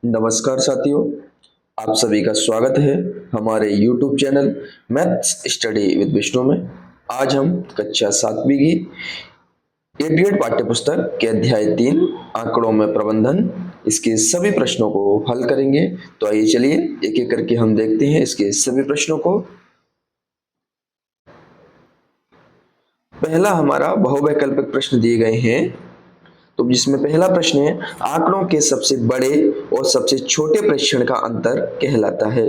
नमस्कार साथियों, आप सभी का स्वागत है हमारे YouTube channel maths study with Vishnu में। आज हम कक्षा 7वीं की ए ग्रेड पाठ्य पुस्तक के अध्याय 3 आंकड़ों में प्रबंधन इसके सभी प्रश्नों को हल करेंगे। तो आइए चलिए एक एक करके हम देखते हैं इसके सभी प्रश्नों को। पहला हमारा बहुवैकल्पिक प्रश्न दिए गए हैं, तो जिसमें पहला प्रश्न है आंकड़ों के सबसे बड़े और सबसे छोटे प्रेक्षण का अंतर कहलाता है।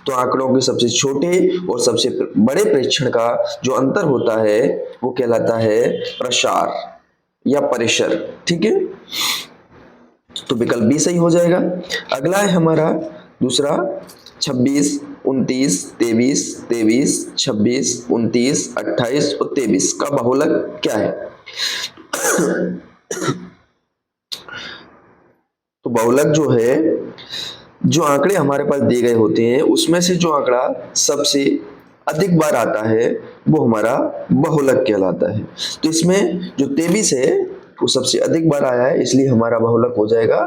तो आंकड़ों के सबसे छोटे और सबसे बड़े प्रेक्षण का जो अंतर होता है वो कहलाता है प्रसार या परिसर। ठीक है, तो विकल्प बी सही हो जाएगा। अगला है हमारा दूसरा 26, 29, 23, 23, 26, 29, 28 और 23 का बहुलक क्या है? तो बहुलक जो है, जो आंकड़े हमारे पास दिए गए होते हैं उसमें से जो आंकड़ा सबसे अधिक बार आता है वो हमारा बहुलक कहलाता है। तो इसमें जो 23 है वो सबसे अधिक बार आया है, इसलिए हमारा बहुलक हो जाएगा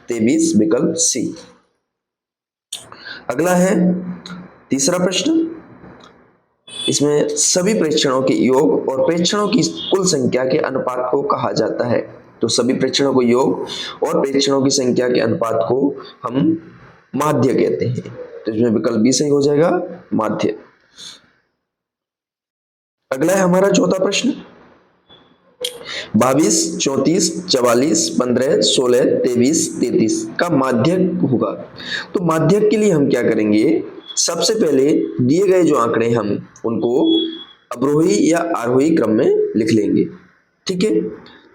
23, विकल्प सी। अगला है तीसरा प्रश्न, इसमें सभी प्रेक्षणों के योग और प्रेक्षणों की कुल संख्या के अनुपात को कहा जाता है। तो सभी प्रेक्षणों को योग और प्रेक्षणों की संख्या के अनुपात को हम माध्य कहते हैं। तो इसमें विकल्प बी सही हो जाएगा, माध्य। अगला है हमारा चौथा प्रश्न, 22, 34, 44, 15, 16, 23, 33 का माध्यक होगा। तो माध्यक के लिए हम क्या करेंगे, सबसे पहले दिए गए जो आंकड़े हम उनको अवरोही या आरोही क्रम में लिख लेंगे। ठीक है,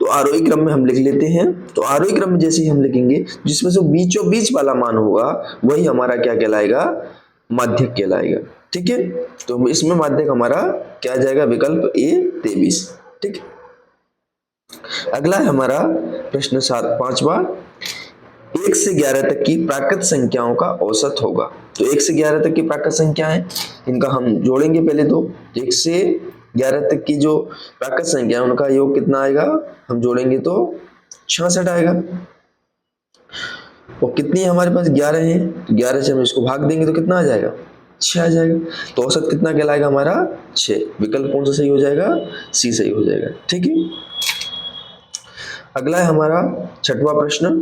तो आरोही क्रम में हम लिख लेते हैं। तो आरोही क्रम में जैसे ही हम लिखेंगे जिसमें से बीचों बीच वाला मान होगा वही हमारा क्या कहलाएगा, माध्यक कहलाएगा। ठीक है, तो इसमें माध्यक हमारा क्या आ जाएगा, विकल्प ए 23। ठीक है, अगला है हमारा प्रश्न 5वां, 1 से 11 तक की प्राकृत संख्याओं का औसत होगा। तो 1 से 11 तक की प्राकृत संख्या है, इनका हम जोड़ेंगे पहले। तो 1 से 11 तक की जो प्राकृत संख्या है उनका योग कितना आएगा, हम जोड़ेंगे तो 66 आएगा। और कितनी हमारे पास 11 है, तो 11 से हम इसको भाग देंगे तो कितना आ जाएगा, 6 आ जाएगा। तो औसत कितना कहलाएगा हमारा, 6। विकल्प कौन सा सही हो जाएगा, सी सही हो जाएगा। ठीक है, अगला है हमारा 6वां प्रश्न,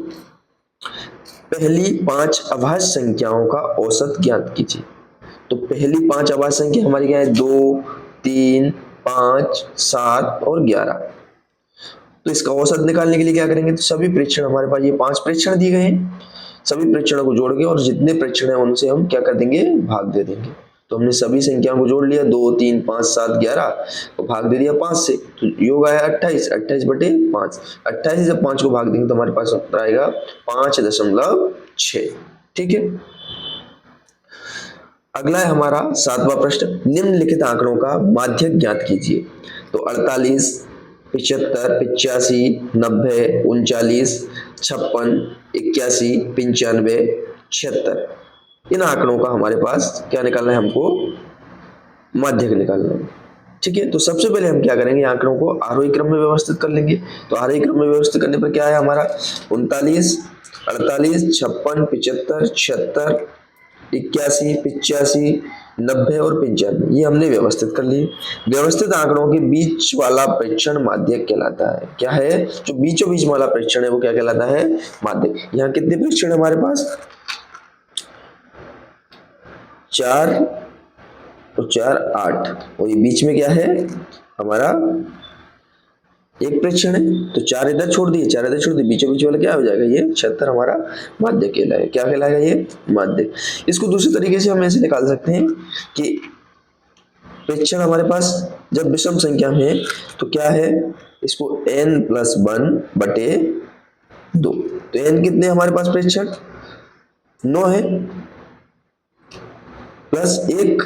पहली 5 अभाज्य संख्याओं का औसत ज्ञात कीजिए। तो पहली 5 अभाज्य संख्या हमारी क्या है, 2, 3, 5, 7 और 11। तो इसका औसत निकालने के लिए क्या करेंगे, तो सभी प्रेक्षण हमारे पास ये 5 प्रेक्षण दिए गए हैं, सभी प्रेक्षणों को जोड़ के और जितने प्रेक्षण है उनसे हम क्या कर देंगे, भाग दे देंगे। तो हमने सभी संख्याओं को जोड़ लिया, 2, 3, 5, 7, 11 और भाग दे दिया 5 से। तो योग आया 28, 28 बटे 5। 28 से जब 5 को भाग देंगे तो हमारे पास आएगा 5.6। ठीक है, अगला है हमारा 7वां प्रश्न, निम्नलिखित आंकड़ों का माध्यक ज्ञात कीजिए। तो 48, 75, 85, 90, 39, 56, 81, 95, 76, इन आंकड़ों का हमारे पास क्या निकालना है, हमको माध्यक निकालना है। ठीक है, तो सबसे पहले हम क्या करेंगे, आंकड़ों को आरोही क्रम में व्यवस्थित कर लेंगे। तो आरोही क्रम में व्यवस्थित करने पर क्या है हमारा, 39, 48, 56, 75, 76, 81, 85, 90 और 95, ये हमने व्यवस्थित कर लिए। व्यवस्थित आंकड़ों के बीच वाला प्रेक्षण माध्यक कहलाता है। क्या है, जो बीचों बीच वाला प्रेक्षण है वो क्या कहलाता है, माध्यक। यहाँ कितने प्रेक्षण है हमारे पास, 4 और 4, 8, और ये बीच में क्या है हमारा, एक प्रेक्षण है। तो 4 इधर छोड़ दिए, 4 इधर छोड़ दिए, बीचों बीच वाला क्या हो जाएगा, ये 76 हमारा माध्य कहलाएगा। क्या कहलाएगा, ये माध्य। इसको दूसरे तरीके से हम ऐसे निकाल सकते हैं कि प्रेक्षण हमारे पास जब विषम संख्या में है तो क्या है, इसको n+1 बटे 2। तो n कितने हमारे पास प्रेक्षण, 9 है, प्लस 1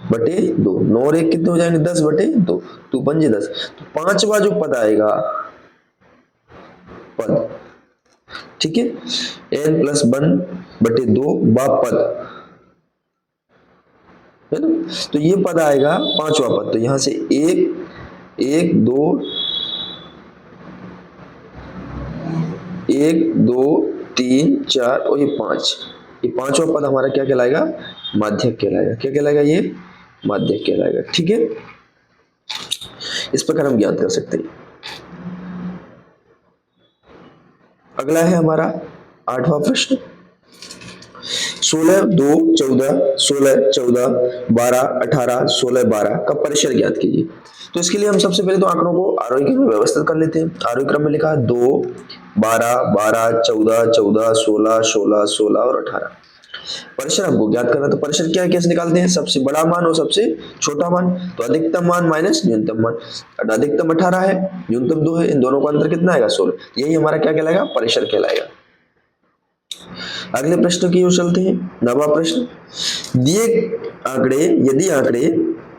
बटे 2, 9 और 1 कितने हो जाएंगे, 10 बटे 2, 2 पंजे 10। तो 5वां जो पद आएगा पद, ठीक है, n+1 बटे 2 बा पद है ना, तो ये पद आएगा 5वां पद। तो यहां से 1, 1, 2, 1, 2, 3 4 और ये 5, ये पांचवा पद हमारा क्या कहलाएगा? माध्यक कहलाएगा। क्या कहलाएगा? ये माध्यक कहलाएगा। ठीक है, इस प्रकार हम ज्ञात कर सकते हैं। अगला है हमारा 8वां प्रश्न। 16 2 14 16 14 12 18 16 12 का परिसर ज्ञात कीजिए। तो इसके लिए हम सबसे पहले तो आंकड़ों को आरोही क्रम में व्यवस्थित कर लेते हैं। आरोही क्रम में लिखा है 2 12 12 14 14 16 16 16 और 18। परिसर हमको ज्ञात करना, तो परिसर क्या है, कैसे निकालते हैं? सबसे बड़ा मान और सबसे छोटा मान, तो अधिकतम मान माइनस न्यूनतम मान। अधिकतम 18 है, न्यूनतम 2 है, इन दोनों का अंतर कितना आएगा? 16। यही हमारा क्या कहलाएगा? परिसर कहलाएगा। अगले प्रश्न की ओर चलते हैं। 9वां प्रश्न। दिए आंकड़े, यदि आंकड़े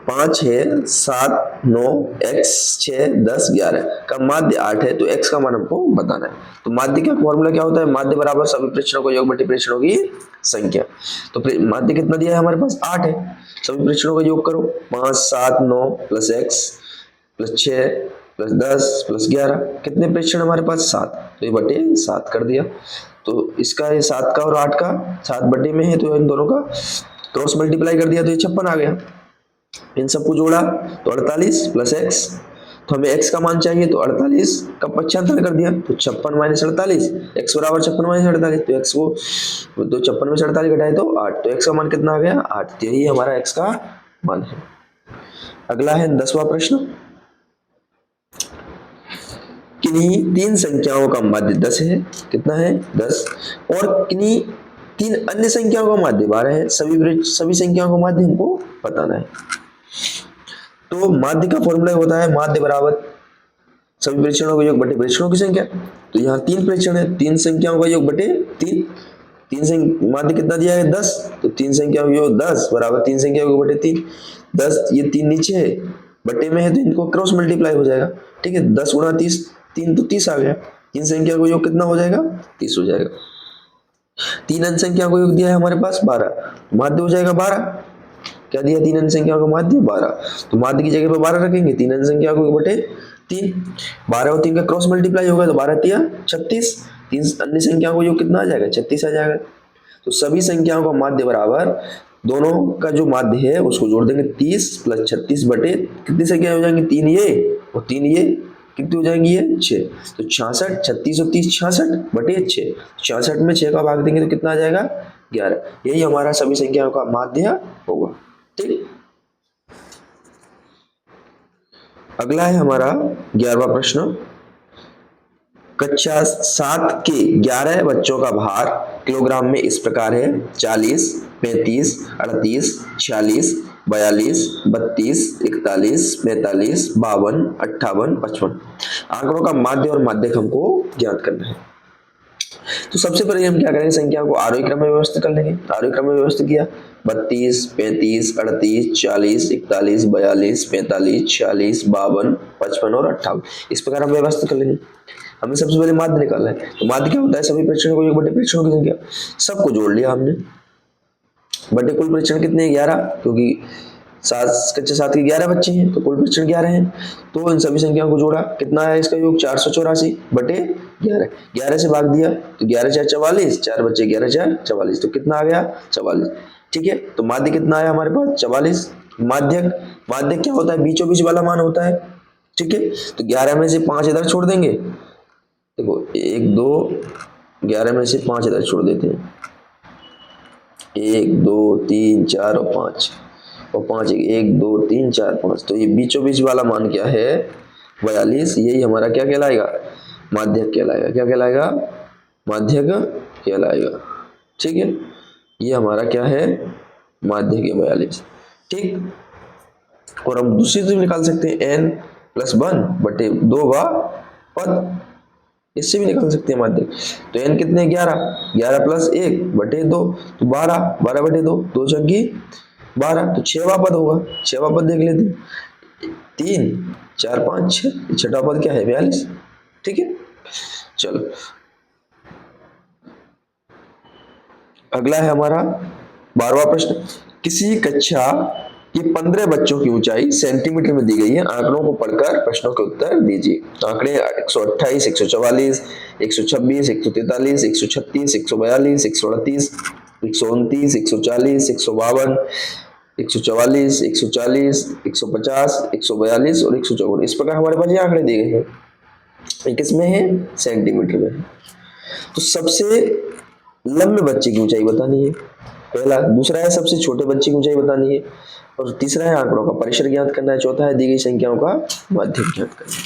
5 है 7 9 x 6 10 11 का माध्य 8 है तो x का मान हमको बताना है। तो माध्य का फॉर्मूला क्या होता है? माध्य बराबर सभी प्रेक्षणों का योग बटे प्रेक्षणों की संख्या। तो माध्य कितना दिया है हमारे पास? 8 है। सभी प्रेक्षणों का योग करो, 5 7 9 plus x plus 6 plus 10 plus 11, कितने प्रेक्षण हमारे पास? 7। तो ये बटे 7 कर दिया। तो इसका ये 7 का और 8 का 7 बटे में है, तो इन दोनों का क्रॉस मल्टीप्लाई कर दिया तो ये 56 आ गया। इन सबको जोड़ा तो 48 प्लस एक्स, तो हमें x का मान चाहिए, तो 48 का पक्षांतर कर दिया तो 56 माइनस 48, x बराबर 56 माइनस 48, तो x को तो 56 में से 48 घटाए तो 8, तो x का मान कितना आ गया? 8। तो यही हमारा x का मान है। अगला है 10वां प्रश्न। किन्हीं 3 संख्याओं का माध्य 10 है, कितना है? 10, और किन्हीं 3 अन्य संख्याओं का माध्य 12 है। सभी संख्याओं का माध्य हमको बताना है। तो माध्य का फॉर्मूला होता है माध्य बराबर सभी प्रेक्षणों का योग बटे प्रेक्षणों की संख्या। तो यहाँ 3 प्रेक्षण है, 3 संख्याओं का योग बटे 3। माध्य कितना दिया है? 10, तो 3 संख्याओं का योग 10 बराबर 3 संख्याओं का योग बटे 3। 10, ये 3 नीचे है, बटे में है, तो इनको क्रॉस मल्टीप्लाई हो जाएगा। ठीक है, 10 गुणा 30, 3 तो 30 आ गया। 3 संख्या का योग कितना हो जाएगा? 30 हो जाएगा। 3 अंश संख्या को योग दिया है हमारे पास 12, माध्य हो जाएगा 12। क्या दिया? 3 अंश संख्या का माध्य 12, तो माध्य की जगह पे 12 रखेंगे, 3 अंश संख्या को बटे 3, 12 और 3 का क्रॉस मल्टीप्लाई होगा तो 12 तिया 36, 3 अन्य संख्याओं को योग कितना आ जाएगा? 36 आ जाएगा। तो सभी संख्याओं का माध्य बराबर दोनों का जो माध्य है उसको जोड़ देंगे, 30 प्लस 36 बटे कितनी संख्या हो जाएंगी? 3 ये और 3 ये, कितनी हो जाएंगी? ये 6। तो 66, 36 और 30 66 बटे 6, 66 में 6 का भाग देंगे तो कितना आ जाएगा? 11। यही हमारा सभी संख्याओं का माध्य होगा। ठीक, अगला है हमारा 11वां प्रश्न। कक्षा 7 के 11 बच्चों का भार किलोग्राम में इस प्रकार है: 40 35 38 46 42 32 41 45 52 58 55। आंकड़ों का माध्य और माध्यक हमको ज्ञात करना है। तो सबसे पहले हम क्या करेंगे? संख्या को आरोही क्रम में व्यवस्थित कर लेंगे। आरोही क्रम में व्यवस्थित किया, 32 35 38 40 41 42 45 46 52 55 और 58, इस प्रकार हम व्यवस्थित कर लेंगे। हमें सबसे पहले माध्य निकालना है। तो माध्य क्या होता है? सभी प्रेक्षणों को योग बटे प्रेक्षणों की संख्या। सबको जोड़ लिया हमने, बटे कुल प्रेक्षण कितने? 11, क्योंकि कक्षा 7 के 11 बच्चे हैं तो कुल प्रेक्षण 11 हैं। तो इन सभी संख्याओं को जोड़ा, कितना है इसका योग? 484 बटे 11, 11 से भाग दिया तो 11 4 44, 4 बच्चे 11 4 44, तो कितना आ गया? 44। ठीक है, तो माध्य कितना आया हमारे पास? 44। माध्यक क्या होता है? बीचों बीच वाला मान होता है। ठीक है, तो 11 में से 5 इधर छोड़ देंगे, देखो 1 2, 11 में से 5 इधर छोड़ देते हैं, 1 2 3 4 और 5, और 5 1 2 3 4 5, तो ये बीचों बीच वाला मान क्या है? 42। यही हमारा क्या कहलाएगा? माध्यक कहलाएगा। क्या कहलाएगा? माध्यक कहलाएगा। ठीक है, ये हमारा क्या है? माध्यक है 42। ठीक, और हम दूसरी चीज निकाल सकते हैं, n प्लस 1 बटे 2 का पद, इससे भी निकाल सकते हैं माध्यक। तो n कितने? 11, 11 प्लस 1 बटे 2 तो 12, 12 बटे 2, 2 छक्की 12, तो 6वां पद होगा। 6वां पद देख लेते हैं, 3 4 5 6, छठा पद क्या है? 42। ठीक है, चलो अगला है हमारा 12वां प्रश्न। किसी कक्षा कि 15 बच्चों की ऊंचाई सेंटीमीटर में दी गई है, आंकड़ों को पढ़कर प्रश्नों के उत्तर दीजिए। आंकड़े 128, 144, 126, 143, 136, 142, 138, 129, 140, 152, 144, 140, 150, 142 और 154। इस प्रकार हमारे पास ये आंकड़े दिए गए हैं। ये किसमें है? सेंटीमीटर में। तो सबसे लंबे बच्चे की ऊंचाई बतानी है पहला, दूसरा है सबसे छोटे बच्चे की ऊंचाई बतानी है, और तीसरा है आंकड़ों का परिसर ज्ञात करना है, चौथा है दी गई संख्याओं का माध्यक ज्ञात करना है।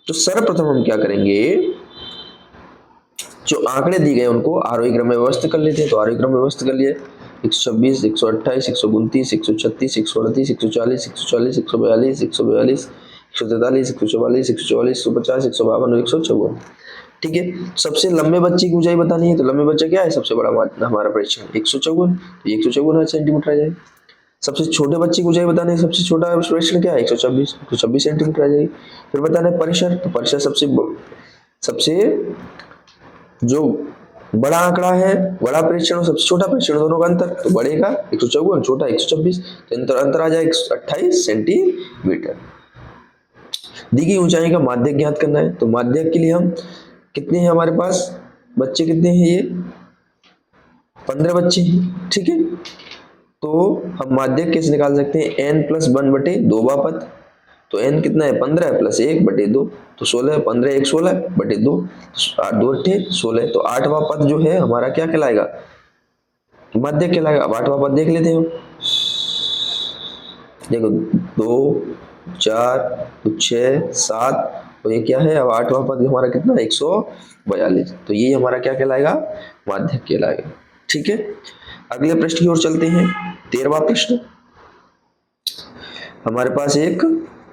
तो सर्वप्रथम हम क्या करेंगे, जो आंकड़े दिए गए उनको आरोही क्रम में व्यवस्थित कर लेते हैं। तो आरोही क्रम में व्यवस्थित कर लिए 126, 128, 129, 136, 138, 140, 140, 142, 142, 143, 144, 144, 150, 152 और 154। ठीक है, सबसे लंबे बच्चे की ऊंचाई बतानी है। तो लंबे बच्चा क्या है? सबसे बड़ा हमारा परीक्षण 154, तो 154 सेंटीमीटर आ जाएगी। सबसे छोटे बच्चे की ऊंचाई बताने, सबसे छोटा परीक्षण क्या है? 126 सेंटीमीटर आ जाएगी। फिर बताना है परिसर, तो परिसर सबसे जो बड़ा आंकड़ा है, बड़ा परीक्षण और सबसे छोटा परीक्षण दोनों का अंतर, तो बड़े का 154, छोटा 126, तो अंतर आ जाएगा 128 सेंटीमीटर। दी गई ऊंचाई का माध्यक ज्ञात करना है। तो माध्यक के लिए हम कितने हैं हमारे पास बच्चे, कितने हैं? ये 15 बच्चे हैं। ठीक है, तो हम माध्यक कैसे निकाल सकते हैं? n+1/2 तो n कितना है? 15 प्लस 1/2, तो 16, 15 1 16/2, 8 2 8 16, तो 8वां पद जो है हमारा क्या कहलाएगा? माध्यक कहलाएगा। अब 8वां पद देख लेते हैं। देखो 2 4 6 7, और ये क्या है? अब 8वां पद हमारा कितना? 142, तो ये हमारा क्या कहलाएगा? माध्यक कहलाएगा। ठीक है, अगले प्रश्न की ओर चलते हैं। 13वां प्रश्न हमारे पास एक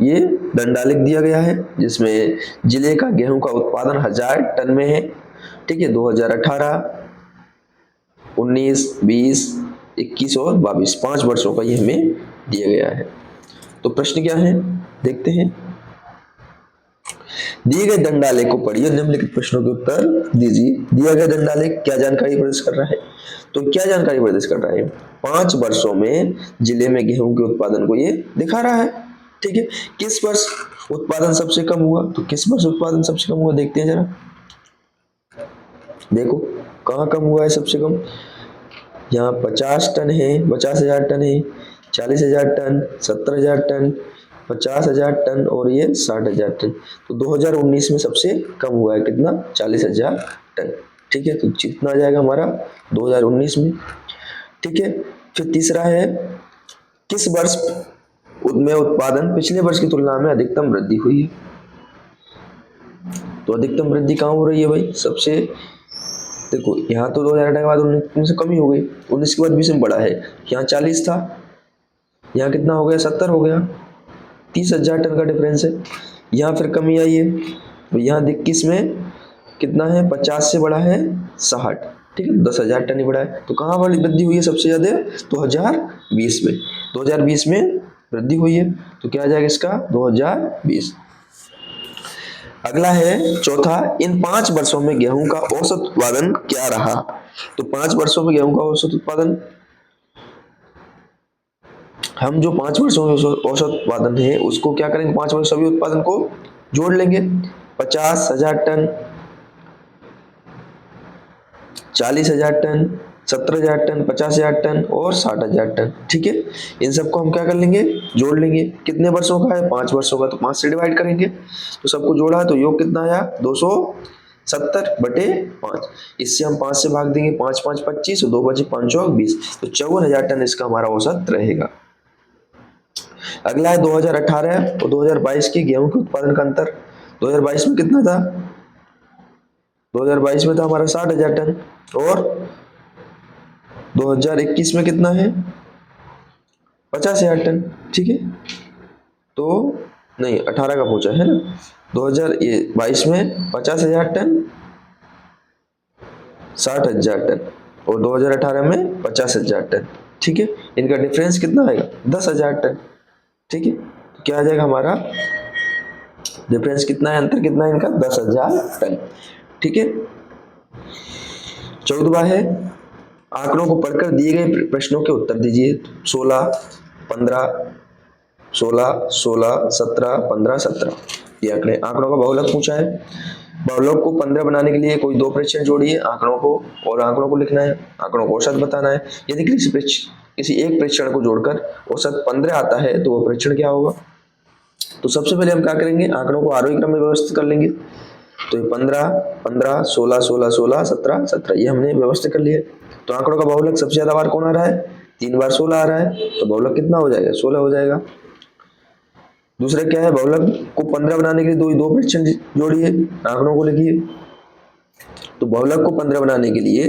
ये दंडालेख दिया गया है, जिसमें जिले का गेहूं का उत्पादन 1000 टन में है। ठीक है, 2018, 19, 20, 21 और 22 5 वर्षों का ये हमें दिया गया है। तो प्रश्न क्या है देखते हैं। दिए गए दंडालेख को पढ़िए, निम्नलिखित प्रश्नों के उत्तर दीजिए। दिया गया दंडालेख क्या जानकारी प्रदर्शित कर रहा है? तो क्या जानकारी प्रदर्शित कर रहा है? 5 वर्षों में जिले में गेहूं के उत्पादन को ये दिखा रहा है। ठीक है, किस वर्ष उत्पादन सबसे कम हुआ? तो किस वर्ष उत्पादन सबसे कम हुआ देखते हैं जरा। देखो कहाँ कम हुआ है सबसे कम? यहाँ 50 टन है, 50,000 टन है, 40,000 टन, 70,000 टन, 50,000 टन और ये 60,000 टन। तो 2019 में सबसे कम हुआ है कितना? 40,000 टन। ठीक है, तो कितना आ जाएगा हमारा 2019 में। ठीक है, फिर तीसरा है किस वर्ष में उत्पादन पिछले वर्ष की तुलना में अधिकतम वृद्धि हुई है? तो अधिकतम वृद्धि कहाँ हो रही है भाई? सबसे देखो यहाँ तो 2018 के बाद 19 से कमी हो गई, 19 के बाद 20 में बढ़ा है। यहाँ 40 था, यहाँ कितना हो गया? 70 हो गया, 30,000 टन का डिफरेंस है। यहाँ फिर कमी आई है, तो यहाँ 21 में कितना है? 50 से बढ़ा है 60। ठीक है, 10,000 टन ही बढ़ा है। तो कहाँ वाली वृद्धि हुई है सबसे ज्यादा? 2020 में। 2020 में वृद्धि हुई है, तो क्या आ जाएगा इसका? 2020। अगला है चौथा, इन 5 वर्षों में गेहूं का औसत उत्पादन क्या रहा? तो 5 वर्षों में गेहूं का औसत उत्पादन, हम जो 5 वर्षों में औसत उत्पादन है उसको क्या करेंगे? 5 वर्ष सभी उत्पादन को जोड़ लेंगे। 50,000 टन, 40,000 टन, 70,000 टन, 50,000 टन और 60,000 टन। ठीक है, इन सबको हम क्या कर लेंगे? जोड़ लेंगे। कितने वर्षों का है? 5 वर्षों का, तो 5 से डिवाइड करेंगे, तो सबको जोड़ा तो योग कितना आया? 270/5। इससे हम 5 से भाग देंगे, 5 5 25 और 2 बचे 5 और 20, तो 54,000 टन इसका हमारा औसत रहेगा। अगला है 2018 और 2022 की गेहूं के उत्पादन का अंतर। 2022 में कितना था? 2022 में था हमारा 60,000 टन, और 2021 में कितना है? 50,000 टन। ठीक है, तो नहीं 18 का पूछा है ना। 2022 में 50,000 टन, 60,000 टन, और 2018 में 50,000 टन। ठीक है, इनका डिफरेंस कितना आएगा? 10,000 टन। ठीक है, तो क्या आ जाएगा हमारा डिफरेंस? कितना है अंतर? कितना है इनका? 10,000 टन। ठीक है, 14वां है आंकड़ों को पढ़कर दिए गए प्रश्नों के उत्तर दीजिए। 16 15, 16, 16, 17, 15, 17 ये आंकड़ों का बहुलक पूछा है। बहुलक को 15 बनाने के लिए कोई दो प्रेक्षण जोड़िए आंकड़ों को, और आंकड़ों को लिखना है, आंकड़ों को औसत बताना है। यदि किसी एक प्रेक्षण को जोड़कर औसत 15 आता है तो वो प्रेक्षण क्या होगा। तो सबसे पहले हम क्या करेंगे, आंकड़ों को आरोही क्रम में व्यवस्थित कर लेंगे। तो ये 15, 15, 16, 16, 16, 17, 17 ये हमने व्यवस्थित कर लिया। तो आंकड़ों का बहुलक सबसे ज्यादा बार कौन आ रहा है, 3 बार 16 आ रहा है, तो बहुलक कितना हो जाएगा, 16 हो जाएगा। दूसरा क्या है, बहुलक को 15 बनाने के लिए दो प्रेक्षण जोड़िए, आंकड़ों को लिखिए। तो बहुलक को 15 बनाने के लिए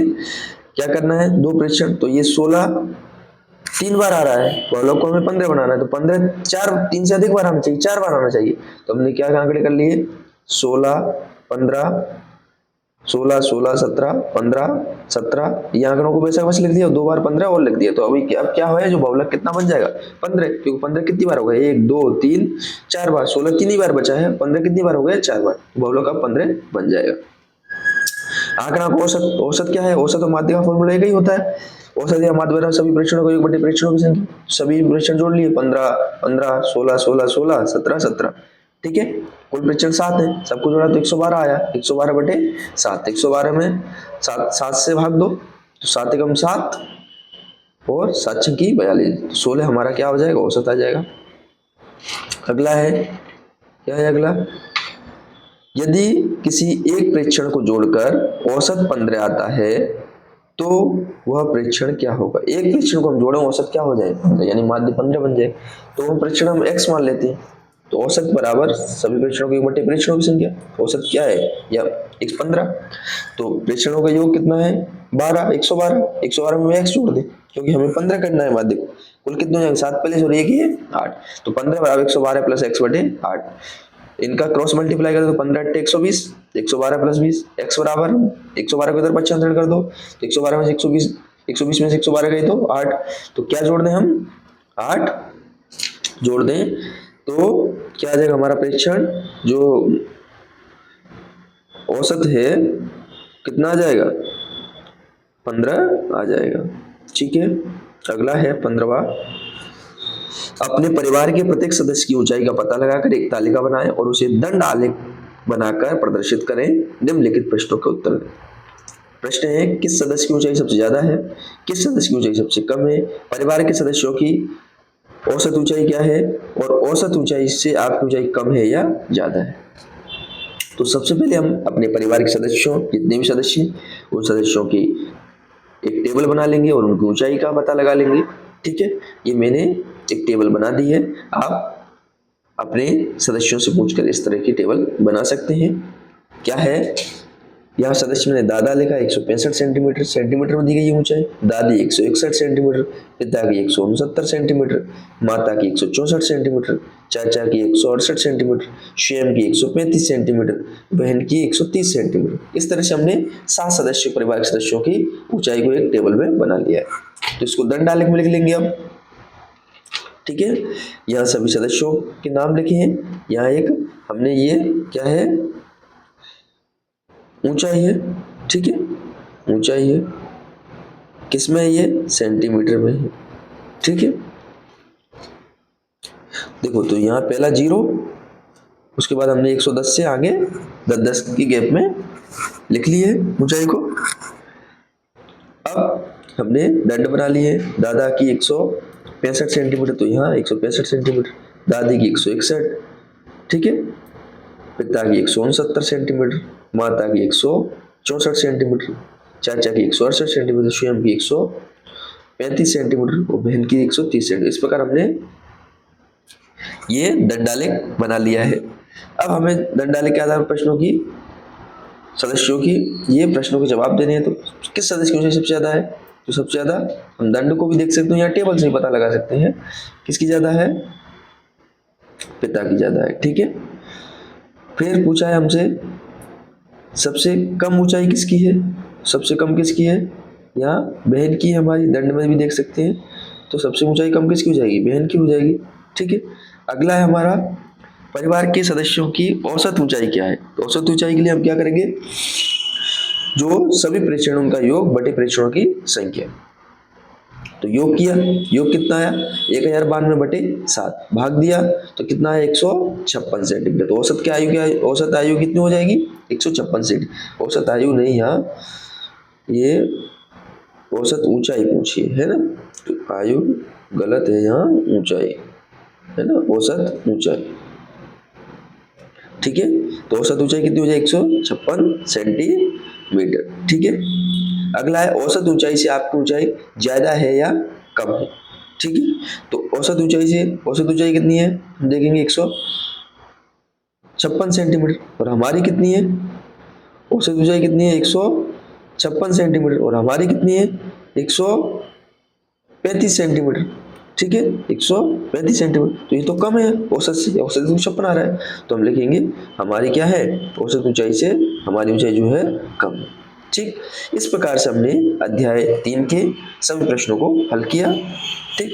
क्या करना है, दो प्रेक्षण। तो ये 16 3 बार आ रहा है, बहुलक को हमें 15 बनाना है, तो 15 3 से अधिक बार आना चाहिए, 4 बार आना चाहिए। तो हमने क्या आंकड़े कर लिए, 16, 15, 16, 16, 17, 15, 17 ये आंकड़ों को वैसा बस लिख दिया, 2 बार 15 और लिख दिया। तो अभी अब क्या है, जो बहुलक कितना बन जाएगा, 15, क्योंकि 15 कितनी बार हो गया, 1, 2, 3, 4 बार, 16 3 ही बार बचा है, 15 कितनी बार हो गया, 4 बार, बहुलक अब 15 बन जाएगा। आंकड़ा को औसत, औसत क्या है, औसत और माध्य का फॉर्मूला एक ही होता है। औसत या माध्य बराबर सभी प्रेक्षणों को 1/2 प्रेक्षणों की संख्या, सभी प्रेक्षण जोड़ लिए, 15, 15, 16, 16, 16, 17, 17, ठीक है। कुल प्रेक्षण 7 है, सबको जोड़ा तो 112 आया, 112/7, 112 में 7 से भाग दो, तो 7 एकम 7 और 7 छकी 42, 16 हमारा क्या हो जाएगा, औसत आ जाएगा। अगला है, क्या है अगला, यदि किसी एक प्रेक्षण को जोड़कर औसत 15 आता है तो वह प्रेक्षण क्या होगा। एक प्रेक्षण को हम जोड़े औसत क्या हो जाए, यानी माध्य 15 बन जाए, तो वो प्रेक्षण हम x मान लेते हैं। तो औसत बराबर सभी प्रेक्षणों की 1/2 प्रेक्षणों की संख्या, औसत क्या है, या x 15। तो प्रेक्षणों का योग कितना है, 12, 112, 112 में x जोड़ दे, क्योंकि हमें 15 करना है माध्य को। कुल कितने हो जाएंगे, 7 पहले और 1 ही है 8, तो 15 बराबर 112 प्लस x/8। इनका क्रॉस मल्टीप्लाई कर दो, 15 × 120, 112 प्लस 20, x बराबर 112 को इधर 95 कर दो, तो 112 में से 120, 120 में से 112 गई तो 8, तो क्या जोड़ दें हम, 8 जोड़ दें तो क्या आ जाएगा हमारा प्रेक्षण, जो औसत है कितना आ जाएगा, 15 आ जाएगा, ठीक है। अगला है 15वां, अपने परिवार के प्रत्येक सदस्य की ऊंचाई का पता लगाकर एक तालिका बनाएं और उसे दंड आलेख बनाकर प्रदर्शित करें। निम्नलिखित प्रश्नों के उत्तर दें। प्रश्न है, किस सदस्य की ऊंचाई सबसे ज्यादा है, किस सदस्य की ऊंचाई सबसे कम है, परिवार के सदस्यों की औसत ऊंचाई क्या है, और औसत ऊंचाई से आपकी ऊंचाई कम है या ज्यादा है। तो सबसे पहले हम अपने परिवार के सदस्यों, जितने भी सदस्य हैं उन सदस्यों की एक टेबल बना लेंगे और उनकी ऊंचाई का पता लगा लेंगे, ठीक है। ये मैंने एक टेबल बना दी है, आप अपने सदस्यों से पूछकर इस तरह की टेबल बना सकते हैं। क्या है, यहाँ सदस्य मैंने दादा लिखा 165 सेंटीमीटर, सेंटीमीटर में दी गई ऊंचाई, दादी 161 सेंटीमीटर, पिता की 169 सेंटीमीटर, माता की 164 सेंटीमीटर, चाचा की 168 सेंटीमीटर, स्वयं की 135 सेंटीमीटर, बहन की 130 सेंटीमीटर। इस तरह से हमने 7 सदस्यों, परिवार के सदस्यों की ऊंचाई को एक टेबल में बना लिया है। तो इसको दंड आलेख में लिख लेंगे अब, ठीक है। यहाँ सभी सदस्यों के नाम लिखे हैं, यहाँ एक हमने ये क्या है, ऊंचाई है, ठीक है, ऊंचाई है, किसमें है ये, सेंटीमीटर में है, ठीक है। देखो तो यहाँ पहला 0, उसके बाद हमने 110 से आगे 10-10 की गैप में लिख ली है ऊंचाई को। अब हमने दंड बना लिए, दादा की 165 सेंटीमीटर, तो यहाँ 165 सेंटीमीटर, दादी की 161, ठीक है, पिता की 169 सेंटीमीटर, माता की 164 सेंटीमीटर, चाचा की 168 सेंटीमीटर, स्वयं की 135 सेंटीमीटर और बहन की 130 सेंटीमीटर। इस प्रकार हमने ये दंडालेख बना लिया है। अब हमें दंडालेख के आधार पर प्रश्नों की, सदस्यों की ये प्रश्नों के जवाब देने हैं। तो किस सदस्य की ऊंचाई सबसे ज्यादा है, तो सबसे ज्यादा हम दंड को भी देख सकते हैं, यहाँ टेबल से ही पता लगा सकते हैं किसकी ज्यादा है, पिता की ज्यादा है, ठीक है। फिर पूछा है हमसे सबसे कम ऊंचाई किसकी है, सबसे कम किसकी है, यहाँ बहन की हमारी, दंड में भी देख सकते हैं। तो सबसे ऊंचाई कम किसकी हो जाएगी, बहन की हो जाएगी, ठीक है। अगला है हमारा परिवार के सदस्यों की औसत ऊंचाई क्या है। तो औसत ऊंचाई के लिए हम क्या करेंगे, जो सभी प्रेक्षणों का योग बटे प्रेक्षणों की संख्या। तो योग किया, योग कितना आया 1092/7, भाग दिया तो कितना है 156 सेंटीमीटर। तो औसत क्या आयु, क्या औसत आयु कितनी हो जाएगी 156 सेंटीमीटर। औसत आयु नहीं, यहाँ ये औसत ऊंचाई पूछिए है ना, तो आयु गलत है, यहाँ ऊंचाई है ना, औसत ऊंचाई। ठीक है, तो औसत ऊंचाई कितनी हो जाए 156 सेंटीमीटर। ठीक है, अगला है औसत ऊंचाई से आपकी ऊंचाई ज्यादा है या कम है। ठीक है, तो औसत ऊंचाई से, औसत ऊंचाई कितनी है हम देखेंगे 156 सेंटीमीटर, और हमारी कितनी है, औसत ऊंचाई कितनी है 156 सेंटीमीटर, और हमारी कितनी है 135 सेंटीमीटर। ठीक है, 135 सेंटीमीटर, तो ये तो कम है औसत से, औसत 156 आ रहा है, तो हम लिखेंगे हमारी क्या है, औसत ऊंचाई से हमारी ऊंचाई जो है कम है। ठीक, इस प्रकार से हमने अध्याय 3 के सभी प्रश्नों को हल किया। ठीक।